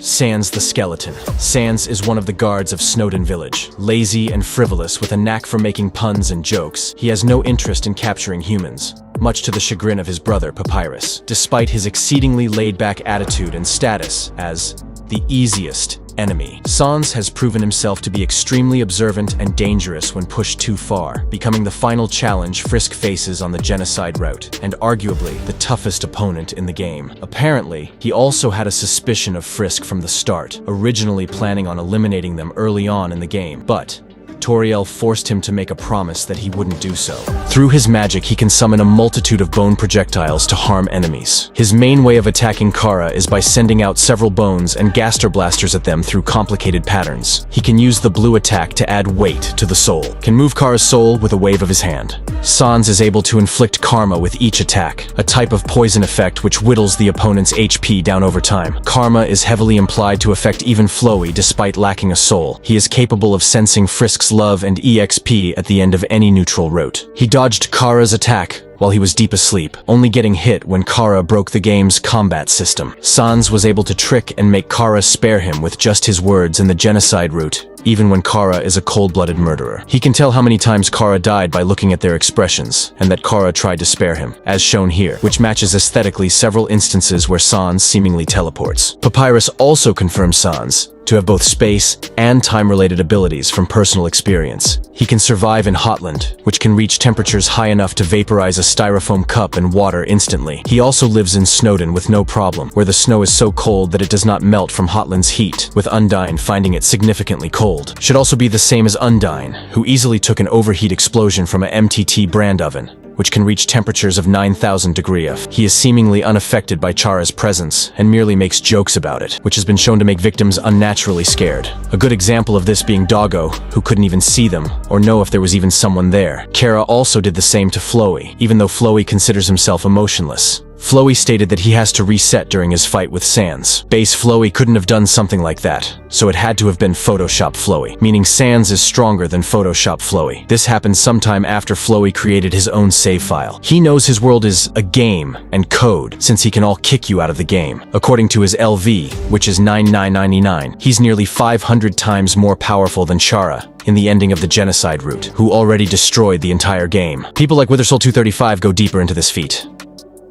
Sans the skeleton. Sans is one of the guards of Snowdin Village. Lazy and frivolous with a knack for making puns and jokes, he has no interest in capturing humans, much to the chagrin of his brother Papyrus, despite his exceedingly laid-back attitude and status as the easiest enemy. Sans has proven himself to be extremely observant and dangerous when pushed too far, becoming the final challenge Frisk faces on the genocide route, and arguably the toughest opponent in the game. Apparently, he also had a suspicion of Frisk from the start, originally planning on eliminating them early on in the game, but Toriel forced him to make a promise that he wouldn't do so. Through his magic, he can summon a multitude of bone projectiles to harm enemies. His main way of attacking Kara is by sending out several bones and gaster blasters at them through complicated patterns. He can use the blue attack to add weight to the soul, can move Kara's soul with a wave of his hand. Sans is able to inflict karma with each attack, a type of poison effect which whittles the opponent's HP down over time. Karma is heavily implied to affect even Flowey despite lacking a soul. He is capable of sensing Frisk's love and EXP at the end of any neutral route. He dodged Kara's attack while he was deep asleep, only getting hit when Kara broke the game's combat system. Sans was able to trick and make Kara spare him with just his words in the genocide route, even when Kara is a cold-blooded murderer. He can tell how many times Kara died by looking at their expressions, and that Kara tried to spare him, as shown here, which matches aesthetically several instances where Sans seemingly teleports. Papyrus also confirms Sans to have both space and time-related abilities from personal experience. He can survive in Hotland, which can reach temperatures high enough to vaporize a styrofoam cup and water instantly. He also lives in Snowdin with no problem, where the snow is so cold that it does not melt from Hotland's heat, with Undyne finding it significantly cold. Should also be the same as Undyne, who easily took an overheat explosion from a MTT brand oven, which can reach temperatures of 9,000 degrees. He is seemingly unaffected by Chara's presence and merely makes jokes about it, which has been shown to make victims unnaturally scared. A good example of this being Doggo, who couldn't even see them or know if there was even someone there. Kara also did the same to Flowey, even though Flowey considers himself emotionless. Flowey stated that he has to reset during his fight with Sans. Base Flowey couldn't have done something like that, so it had to have been Photoshop Flowey, meaning Sans is stronger than Photoshop Flowey. This happened sometime after Flowey created his own save file. He knows his world is a game and code, since he can all kick you out of the game. According to his LV, which is 9999, he's nearly 500 times more powerful than Chara in the ending of the genocide route, who already destroyed the entire game. People like Withersoul235 go deeper into this feat.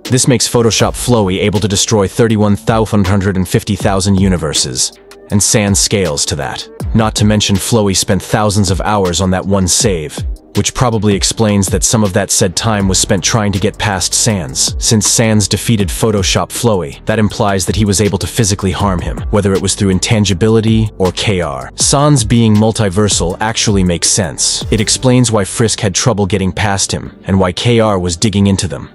This makes Photoshop Flowey able to destroy 31,150,000 universes, and Sans scales to that. Not to mention Flowey spent thousands of hours on that one save, which probably explains that some of that said time was spent trying to get past Sans. Since Sans defeated Photoshop Flowey, that implies that he was able to physically harm him, whether it was through intangibility or KR. Sans being multiversal actually makes sense. It explains why Frisk had trouble getting past him, and why KR was digging into them.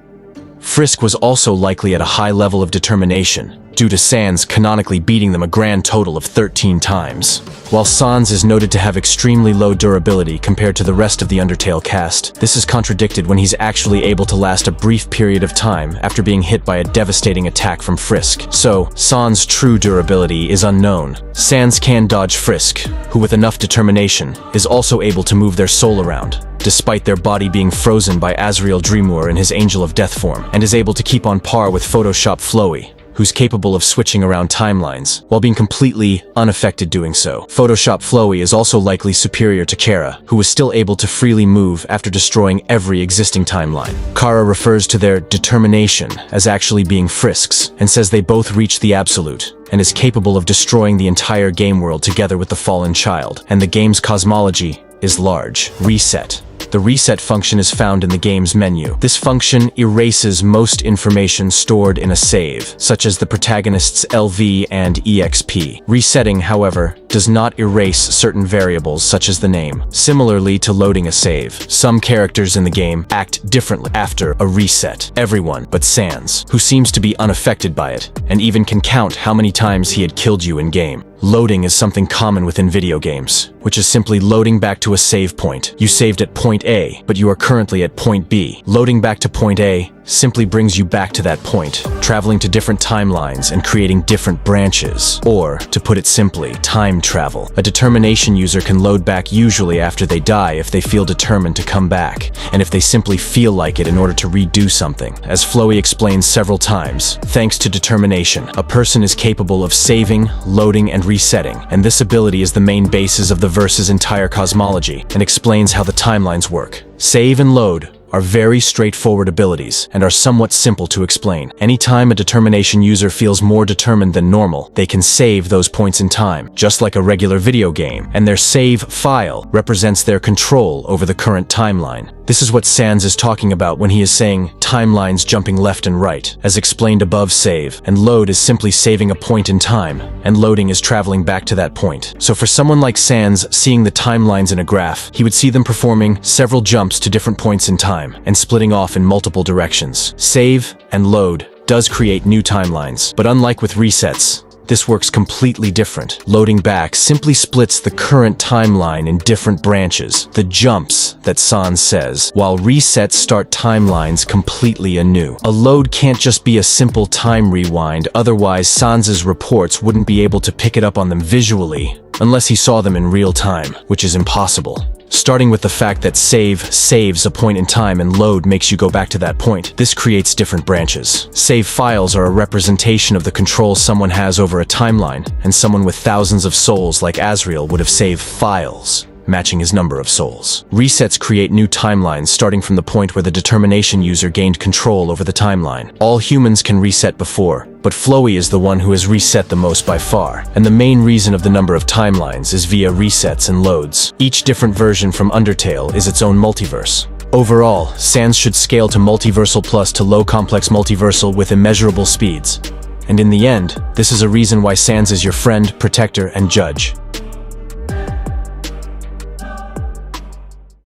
Frisk was also likely at a high level of determination, due to Sans canonically beating them a grand total of 13 times. While Sans is noted to have extremely low durability compared to the rest of the Undertale cast, this is contradicted when he's actually able to last a brief period of time after being hit by a devastating attack from Frisk. So, Sans' true durability is unknown. Sans can dodge Frisk, who with enough determination is also able to move their soul around, despite their body being frozen by Azrael Dreemur in his Angel of Death form, and is able to keep on par with Photoshop Flowey, who's capable of switching around timelines, while being completely unaffected doing so. Photoshop Flowey is also likely superior to Kara, who was still able to freely move after destroying every existing timeline. Kara refers to their determination as actually being Frisk's, and says they both reach the absolute, and is capable of destroying the entire game world together with the fallen child. And the game's cosmology is large. Reset. The reset function is found in the game's menu. This function erases most information stored in a save, such as the protagonist's LV and EXP. Resetting, however, does not erase certain variables such as the name. Similarly to loading a save, some characters in the game act differently after a reset. Everyone but Sans, who seems to be unaffected by it, and even can count how many times he had killed you in-game. Loading is something common within video games, which is simply loading back to a save point. You saved at point A, but you are currently at point B. Loading back to point A simply brings you back to that point, traveling to different timelines and creating different branches. Or, to put it simply, time time travel. A determination user can load back usually after they die if they feel determined to come back, and if they simply feel like it in order to redo something. As Flowey explains several times, thanks to determination, a person is capable of saving, loading, and resetting, and this ability is the main basis of the verse's entire cosmology, and explains how the timelines work. Save and load are very straightforward abilities and are somewhat simple to explain. Anytime a determination user feels more determined than normal, they can save those points in time, just like a regular video game, and their save file represents their control over the current timeline. This is what Sans is talking about when he is saying timelines jumping left and right. As explained above, save and load is simply saving a point in time, and loading is traveling back to that point. So for someone like Sans seeing the timelines in a graph, he would see them performing several jumps to different points in time and splitting off in multiple directions. Save and load does create new timelines, but unlike with resets, this works completely different. Loading back simply splits the current timeline in different branches, the jumps that Sans says, while resets start timelines completely anew. A load can't just be a simple time rewind, otherwise Sans's reports wouldn't be able to pick it up on them visually unless he saw them in real time, which is impossible. Starting with the fact that save saves a point in time and load makes you go back to that point. This creates different branches. Save files are a representation of the control someone has over a timeline, and someone with thousands of souls like Azrael would have saved files, matching his number of souls. Resets create new timelines starting from the point where the determination user gained control over the timeline. All humans can reset before, but Flowey is the one who has reset the most by far, and the main reason of the number of timelines is via resets and loads. Each different version from Undertale is its own multiverse. Overall, Sans should scale to multiversal plus to low complex multiversal with immeasurable speeds. And in the end, this is a reason why Sans is your friend, protector, and judge.